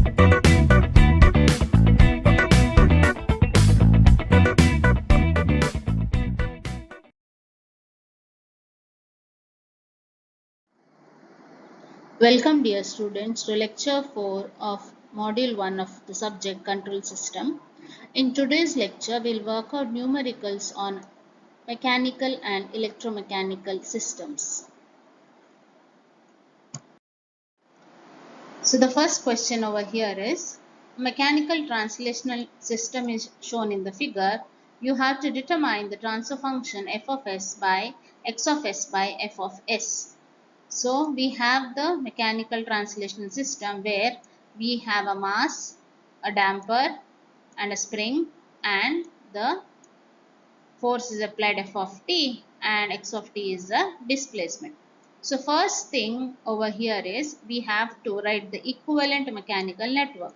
Welcome dear students to lecture 4 of module 1 of the subject control system. In today's lecture we'll work out numericals on mechanical and electromechanical systems. So the first question over here is mechanical translational system is shown in the figure. You have to determine the transfer function f of s by x of s by f of s. So we have the mechanical translation system where we have a mass, a damper and a spring, and the force is applied f of t and x of t is the displacement. So first thing over here is we have to write the equivalent mechanical network.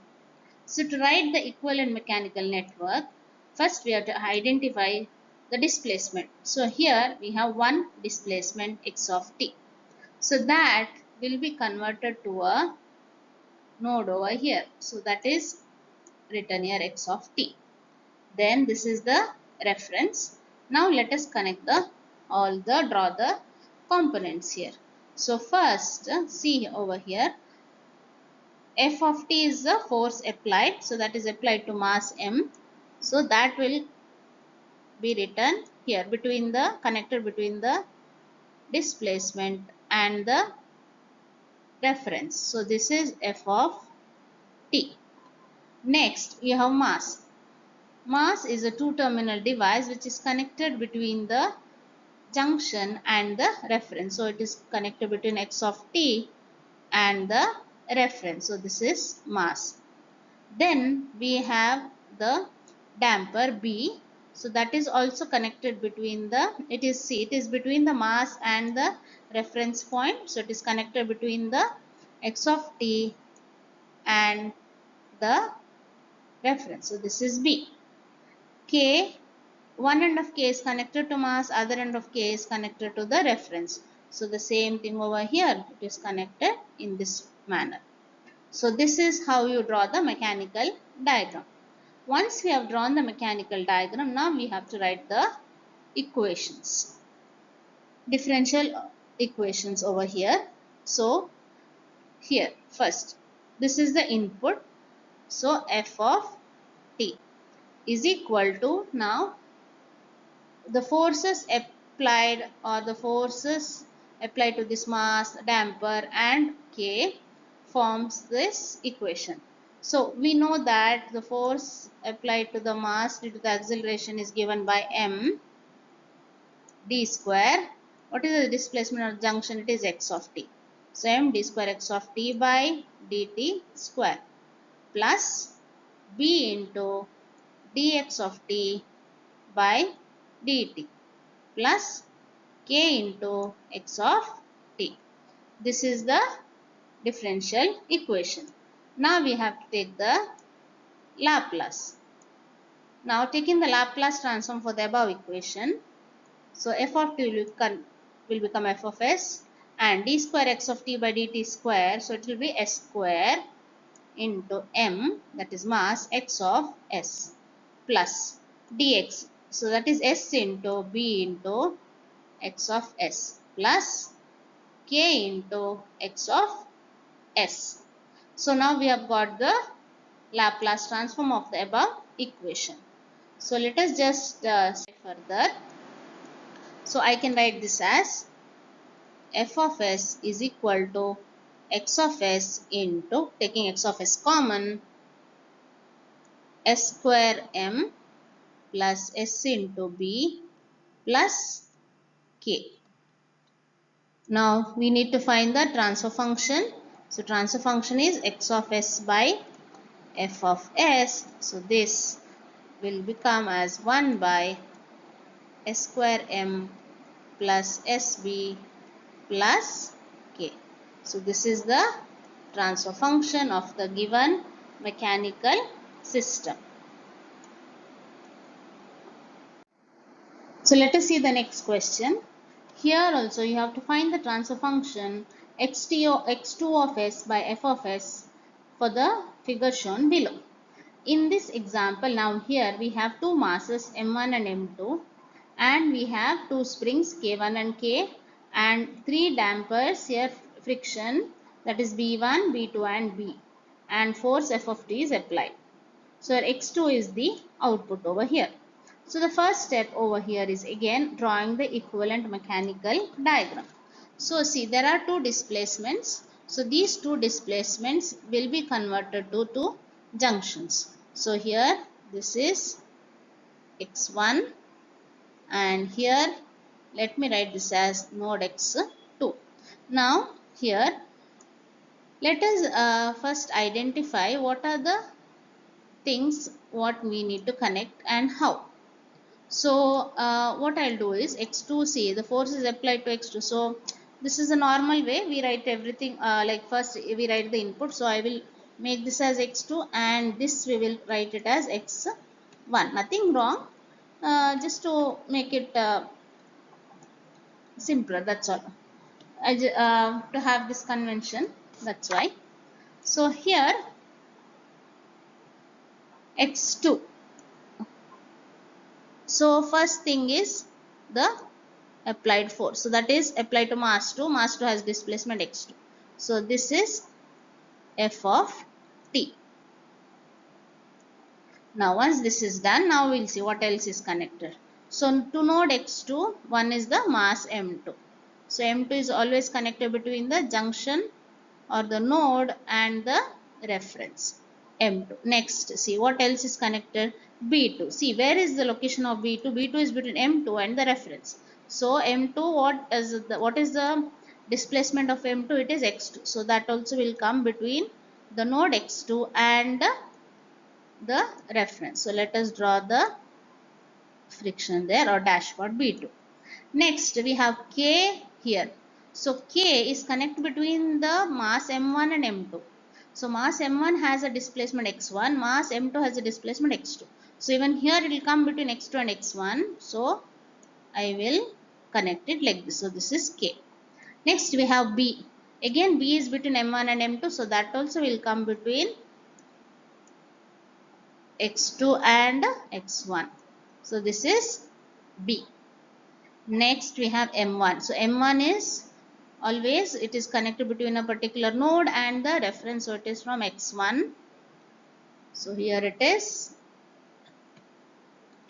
So to write the equivalent mechanical network, first we have to identify the displacement. So here we have one displacement x of t. So that will be converted to a node over here. So that is written here x of t. Then this is the reference. Now let us connect draw the components here. So first see over here, f of t is the force applied. So that is applied to mass m. So that will be written here connected between the displacement and the reference. So this is f of t. Next, you have mass. Mass is a two-terminal device which is connected between the junction and the reference. So it is connected between x of t and the reference. So this is mass. Then we have the damper B. So that is also connected between it is between the mass and the reference point. So it is connected between the x of t and the reference. So this is B. K, one end of K is connected to mass, other end of K is connected to the reference. So the same thing over here, it is connected in this manner. So this is how you draw the mechanical diagram. Once we have drawn the mechanical diagram, now we have to write the equations. Differential equations over here. So here first, this is the input. So f of t is equal to, now the forces applied to this mass, damper and K forms this equation. So we know that the force applied to the mass due to the acceleration is given by m d square. What is the displacement of the junction? It is x of t. So m d square x of t by dt square plus b into dx of t by dt plus k into x of t. This is the differential equation. Now we have to take the Laplace. Now taking the Laplace transform for the above equation, so f of t will become f of s and d square x of t by dt square, so it will be s square into m, that is mass, x of s plus dx, so that is s into b into x of s plus k into x of s. So now we have got the Laplace transform of the above equation. So let us just say further. So I can write this as f of s is equal to x of s into, taking x of s common, s square m plus s into b plus k. Now we need to find the transfer function. So transfer function is x of s by f of s. So this will become as 1 by s square m plus sb plus k. So this is the transfer function of the given mechanical system. So let us see the next question. Here also you have to find the transfer function x2 of s by f of s for the figure shown below. In this example, now here we have two masses M1 and M2, and we have two springs K1 and K, and three dampers here, friction, that is B1, B2 and B, and force F of T is applied. So X2 is the output over here. So the first step over here is again drawing the equivalent mechanical diagram. So see, there are two displacements. So these two displacements will be converted to two junctions. So here this is X1, and here let me write this as node X2. Now here let us first identify what are the things what we need to connect and how. So what I'll do is X2, see the force is applied to X2. So this is the normal way we write everything, like first we write the input. So I will make this as X2 and this we will write it as X1. Nothing wrong, just to make it simpler, that's all. To have this convention, that's why. So here X2. So first thing is the applied force. So that is applied to mass 2. Mass 2 has displacement x2. So this is F of T. Now once this is done, now we'll see what else is connected. So to node x2, one is the mass m2. So m2 is always connected between the junction or the node and the reference m2. Next, see what else is connected. B2. See where is the location of B2? B2 is between m2 and the reference. So m2, what is the displacement of m2? It is x2. So that also will come between the node x2 and the reference. So let us draw the friction there, or dashpot B2. Next we have K here. So K is connect between the mass m1 and m2. So mass m1 has a displacement x1, mass m2 has a displacement x2. So even here it will come between x2 and x1. So I will connect it like this. So this is K. Next we have B. Again B is between m1 and m2. So that also will come between x2 and x1. So this is B. Next we have M1. So M1 is always, it is connected between a particular node and the reference. So it is from x1. So here it is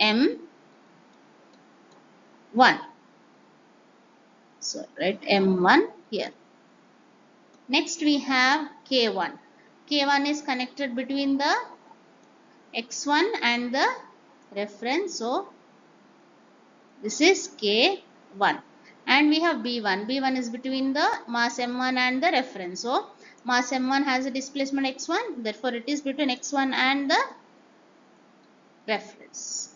M1. So write M1 here. Next we have K1. K1 is connected between the x1 and the reference. So this is K1. And we have B1. B1 is between the mass M1 and the reference. So mass M1 has a displacement x1. Therefore it is between x1 and the reference.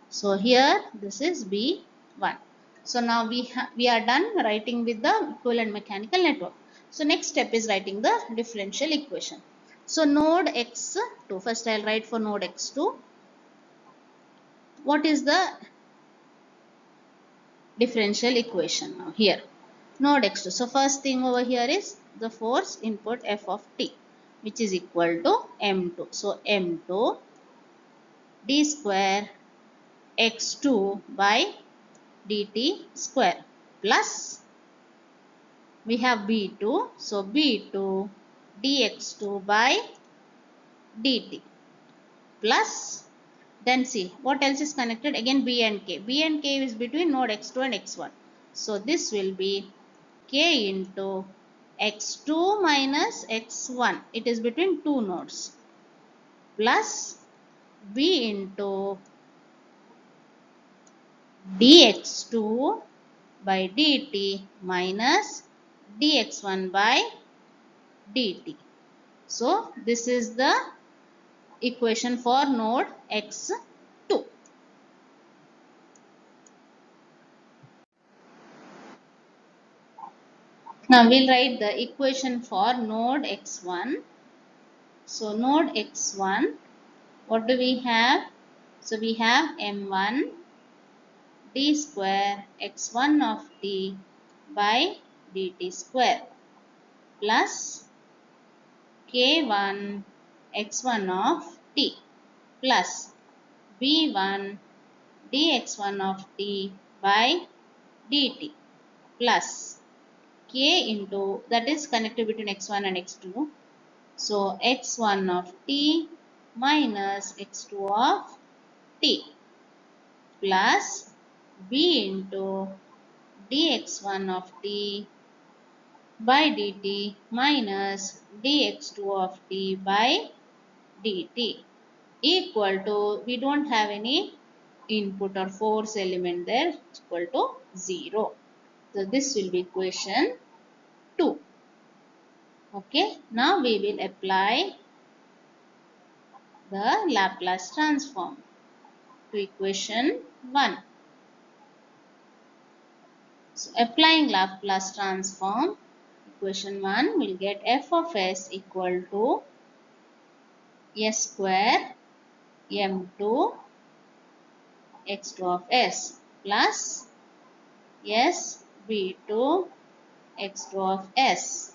So here this is B1. So now we are done writing with the equivalent mechanical network. So next step is writing the differential equation. So node x2. First I will write for node x2. What is the differential equation now here? Node x2. So first thing over here is the force input F of T, which is equal to M2. So M2 d square x2 by dt square plus we have B2. So B2 dx2 by dt plus, then see what else is connected. Again B and K. B and K is between node x2 and x1. So this will be K into x2 minus x1. It is between two nodes plus B into dx2 by dt minus dx1 by dt. So this is the equation for node x2. Now we'll write the equation for node x1. So node x1, what do we have? So we have m1 d square x1 of t by dt square plus k1 x1 of t plus b1 dx1 of t by dt plus k into, that is connected between x1 and x2. So x1 of t minus x2 of t plus b into dx1 of t by dt minus dx2 of t by dt equal to, we don't have any input or force element there, equal to 0. So this will be equation 2. Okay, now we will apply the Laplace transform to equation 1. So applying Laplace transform, equation 1 will get f of s equal to s square m2 x2 of s plus s b2 x2 of s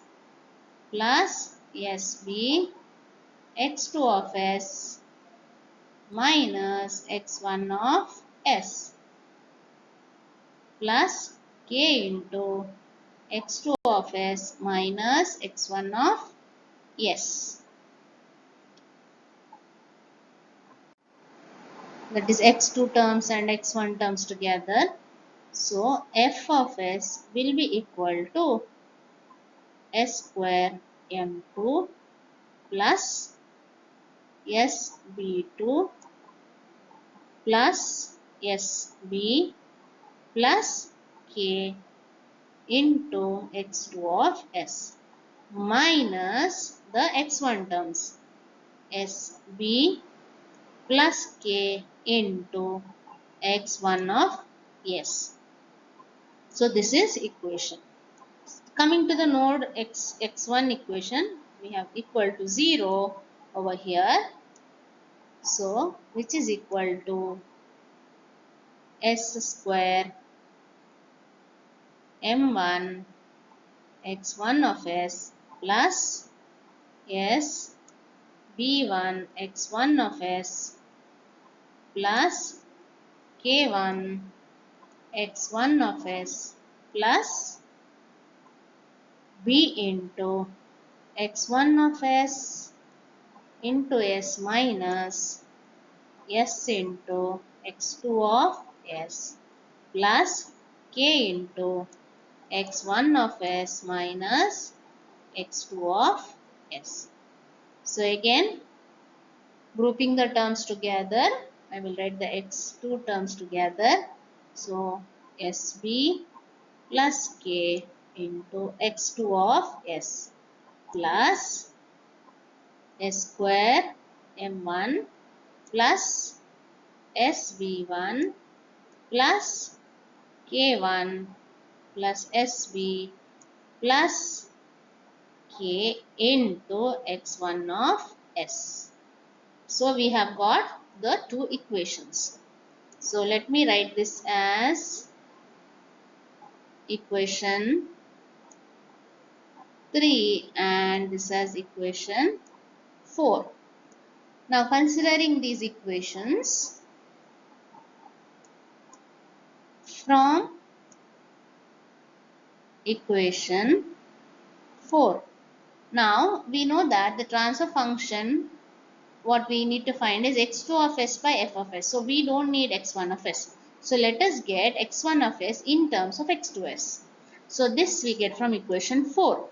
plus sb x2 of s minus x1 of s plus k into x2 of s minus x1 of s. That is x2 terms and x1 terms together. So f of s will be equal to s square m2 plus sb2 plus sb plus k into x2 of s minus the x1 terms sb plus k into x1 of s. So this is equation. Coming to the node x1 equation, we have equal to 0 over here. So which is equal to s square m1 x1 of s plus s b1 x1 of s plus k1 x1 of s plus b into x1 of s into s minus s into x2 of s plus k into x1 of s minus x2 of s. So again, grouping the terms together, I will write the x2 terms together. So sb plus k into x2 of s plus s square m1 plus sb1 plus k1 plus sb plus k into x1 of s. So we have got the two equations. So let me write this as equation 3 and this as equation 4. Now considering these equations from equation 4. Now we know that the transfer function, what we need to find is x2 of s by f of s. So we don't need x1 of s. So let us get x1 of s in terms of x2s. So this we get from equation 4.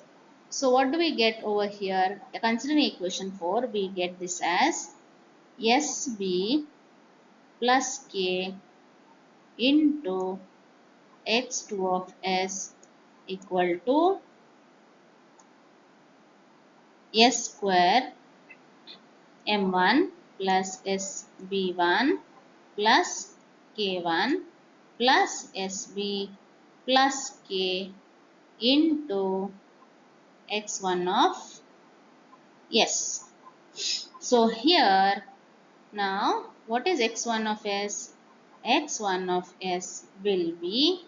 So what do we get over here? Considering equation 4, we get this as sb plus k into x2 of s equal to s square m1 plus sb1 plus k1 plus sb plus k into x1 of s. So here now what is x1 of s? x1 of s will be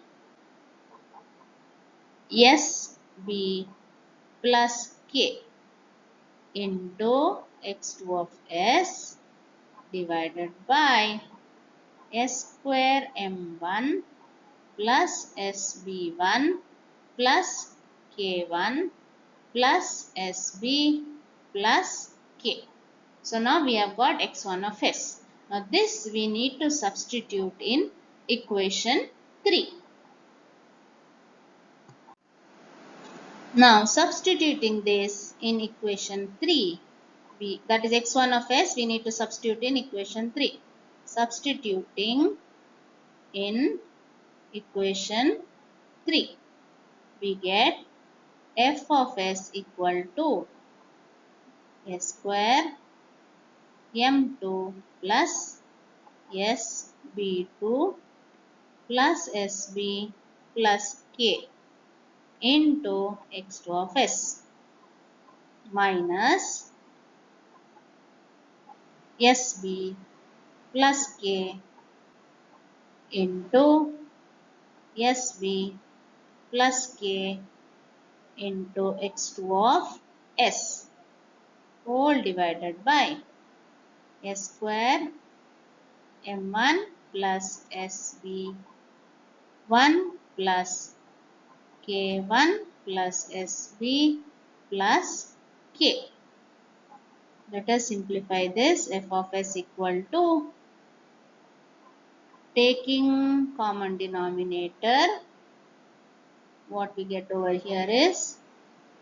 sb plus k. into x2 of s divided by s square m1 plus sb1 plus k1 plus sb plus k. So now we have got x1 of s. Now this we need to substitute in equation 3. Now substituting this in equation 3, that is x1 of s, we need to substitute in equation 3. Substituting in equation 3, we get f of s equal to s square m2 plus sb2 plus sb plus k into x2 of s minus sb plus k into sb plus k into x2 of s whole divided by s square m1 plus sb1 plus k1 plus sb plus k. Let us simplify this. F of s equal to, taking common denominator, what we get over here is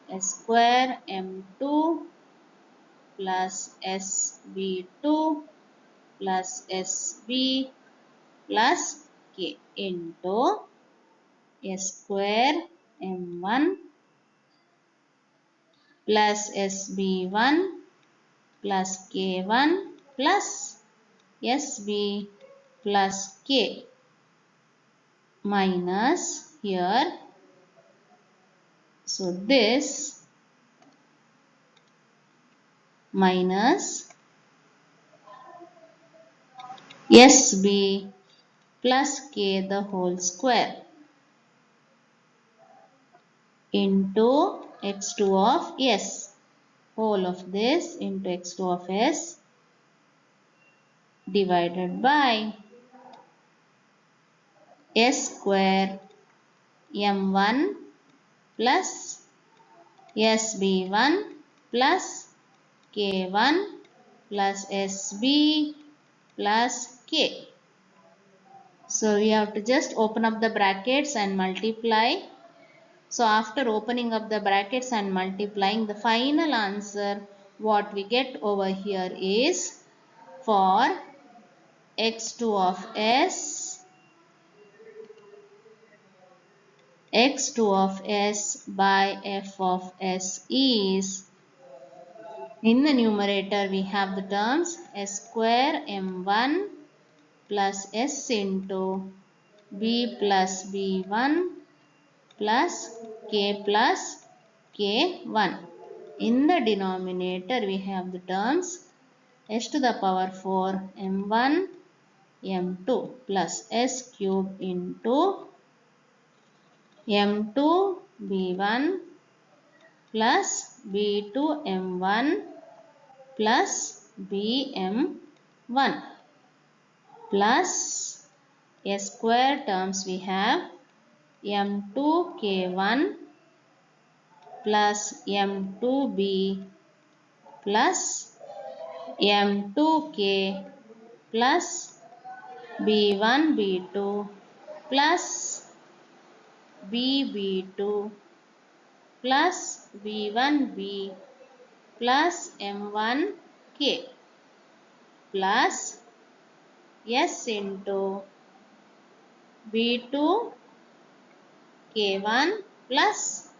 s square m2 plus sb2 plus sb plus k into s square m1 plus sb1 plus k1 plus sb plus k minus here. So this minus sb plus k the whole square into x2 of s, whole of this into x2 of s divided by s square m1 plus sb1 plus k1 plus sb plus k. So we have to just open up the brackets and multiply. So after opening up the brackets and multiplying, the final answer what we get over here is for x2 of s, x2 of s by f of s is, in the numerator we have the terms s square m1 plus s into b plus b1 plus k plus k1. In the denominator we have the terms s to the power 4 m1 m2 plus s cube into m2 b1 plus b2 m1 plus bm1 plus s square terms we have m2 k1 plus m2b plus m2k plus b1 b2 plus bb2 plus b1b plus m1k plus s into b2 k1 plus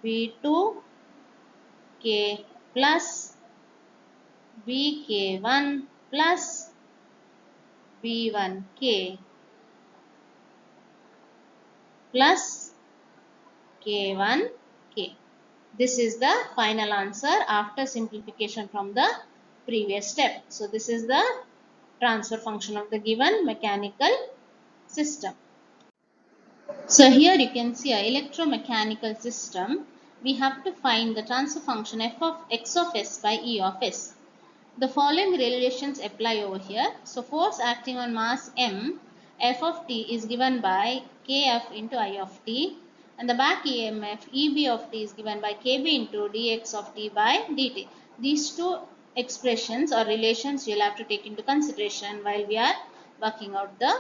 b2 k plus bk1 plus b1k plus k1k. This is the final answer after simplification from the previous step. So this is the transfer function of the given mechanical system. So here you can see an electromechanical system we have to find the transfer function f of x of s by E of s. The following relations apply over here. So force acting on mass m, f of t is given by kf into I of t, and the back EMF EB of t is given by kb into dx of t by dt. These two expressions or relations you'll have to take into consideration while we are working out the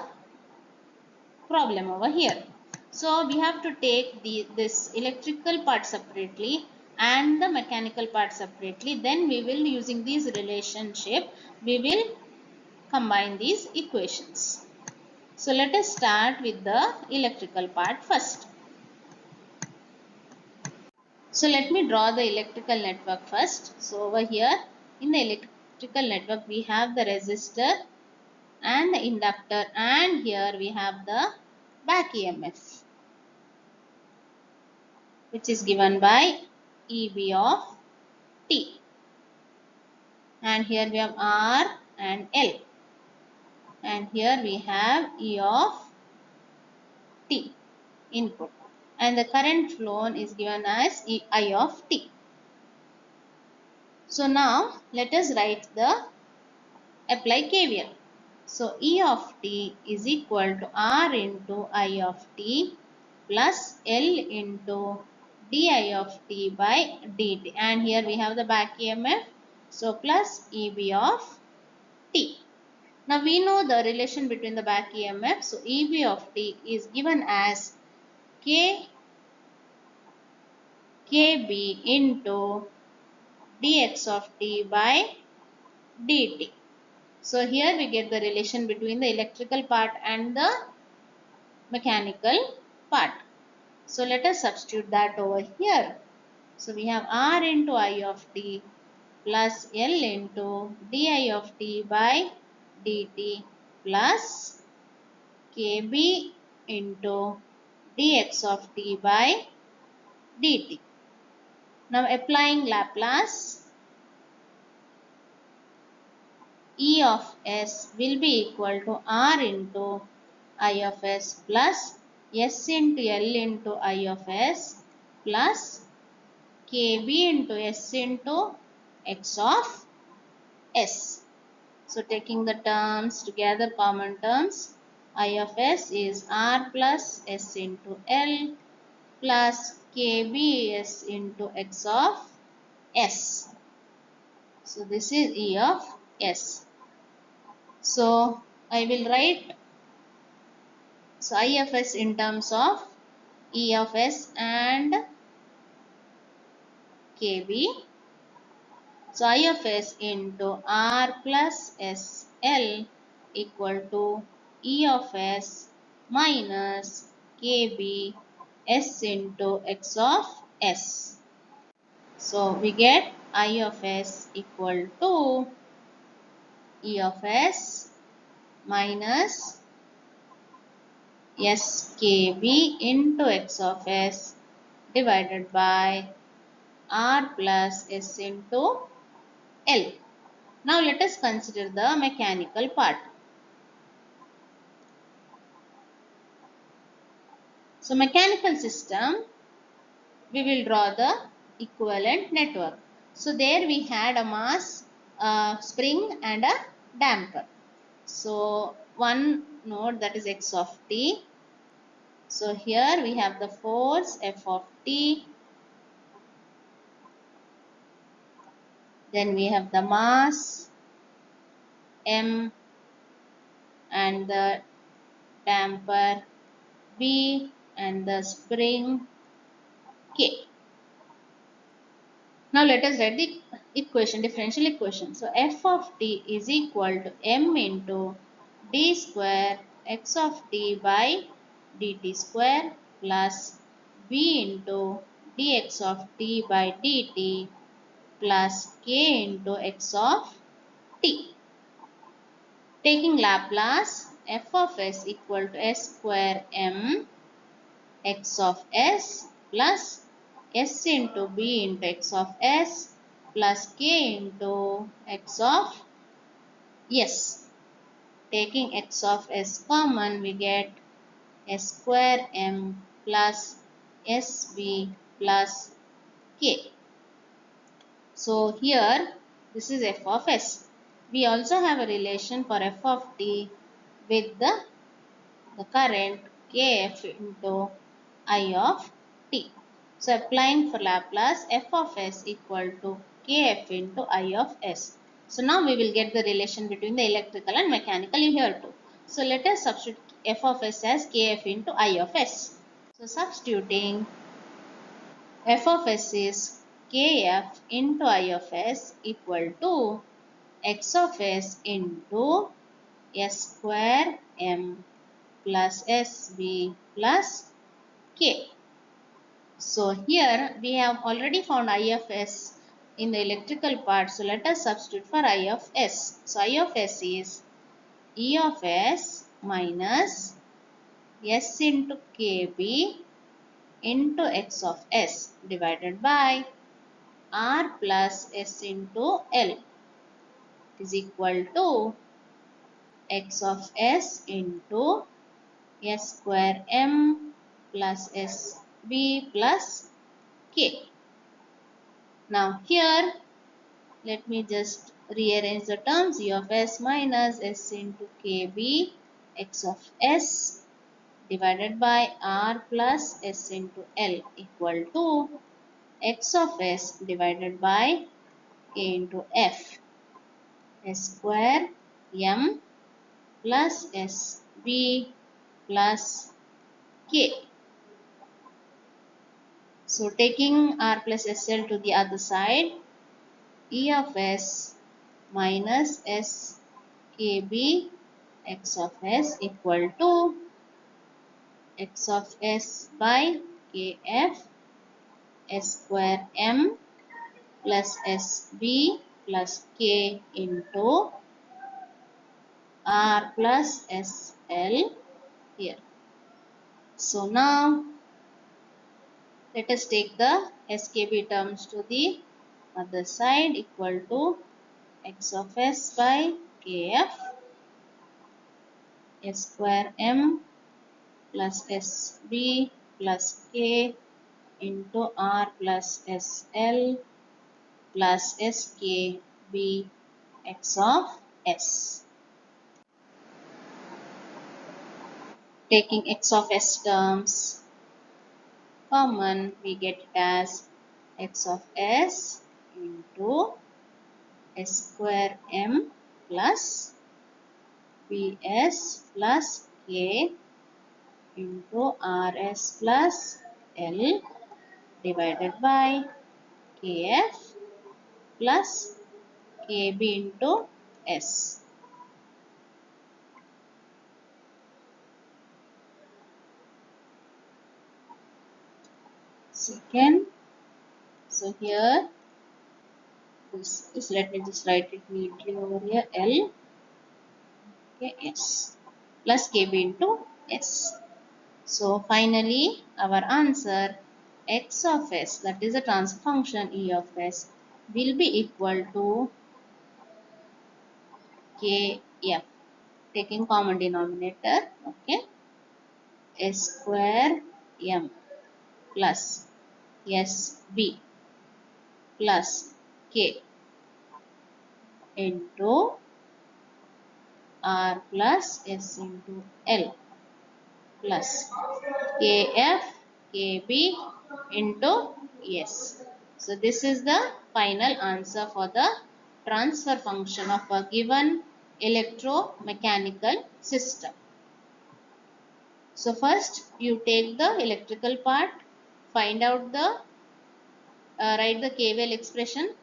problem over here. So we have to take this electrical part separately and the mechanical part separately. Then we will, using these relationship, we will combine these equations. So let us start with the electrical part first. So let me draw the electrical network first. So over here in the electrical network we have the resistor and the inductor, and here we have the back EMF, which is given by EB of T. And here we have R and L. And here we have E of T input. And the current flown is given as I of T. So now let us write the apply KVL. So E of T is equal to R into I of T plus L into di of T by dt. And here we have the back EMF. So plus EB of T. Now we know the relation between the back EMF. So EB of T is given as KB into dx of T by dt. So here we get the relation between the electrical part and the mechanical part. So let us substitute that over here. So we have R into I of T plus L into di of T by dt plus kb into dx of T by dt. Now applying Laplace, E of s will be equal to R into I of s plus s into L into I of s plus kb into s into x of s. So taking the terms together, common terms, I of s is R plus s into L plus kbs into x of s. So this is E of s. So I will write I of s in terms of E of s and kb. So I of s into R plus SL equal to E of s minus kb s into x of s. So we get I of s equal to E of s minus skb into x of s divided by R plus s into L. Now let us consider the mechanical part. So mechanical system, we will draw the equivalent network. So there we had a mass, spring and a damper. So one node, that is x of t. So here we have the force F of t. Then we have the mass m and the damper B and the spring K. Now let us write the equation, differential equation. So f of t is equal to m into d square x of t by dt square plus b into dx of t by dt plus k into x of t. Taking Laplace, f of s equal to s square m x of s plus s into b into x of s plus k into x of s. Taking x of s common, we get s square m plus sb plus K. So here this is f of s. We also have a relation for f of t with the current kf into I of t. So applying for Laplace, f of s equal to kf into I of s. So now we will get the relation between the electrical and mechanical here too. So let us substitute f of s as kf into I of s. So substituting, f of s is kf into I of s equal to x of s into s square m plus sb plus k. So here we have already found I of s in the electrical part. So let us substitute for I of s. So I of s is E of s minus s into kb into x of s divided by r plus s into l is equal to x of s into s square m plus sb plus k. Now here let me just rearrange the terms. E of s minus s into kb x of s divided by r plus s into l equal to x of s divided by k into f s square m plus sb plus k. So taking r plus sl to the other side, E of s minus s kb x of s equal to x of s by kf s square m plus sb plus k into r plus sl here. So now let us take the skb terms to the other side equal to x of s by kf s square m plus sb plus k into r plus sl plus skb x of s. Taking x of s terms common, we get it as x of s into s square m plus bs plus k into rs plus l divided by kf plus kb into s. Second, so here this is, let me just write it neatly over here, L okay, S plus kb into s. So finally our answer x of s, that is the transfer function E of s, will be equal to kf, taking common denominator, okay, s square m plus sb plus k into r plus s into l plus kf kb into s. So this is the final answer for the transfer function of a given electromechanical system. So first you take the electrical part, find out the write the KVL expression,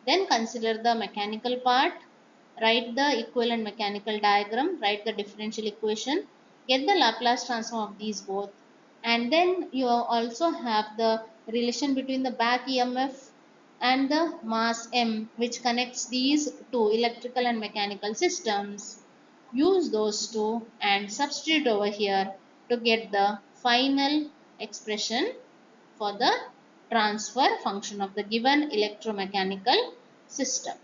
then consider the mechanical part, write the equivalent mechanical diagram, write the differential equation, get the Laplace transform of these both, and then you also have the relation between the back EMF and the mass M, which connects these two electrical and mechanical systems. Use those two and substitute over here to get the final expression for the transfer function of the given electromechanical system.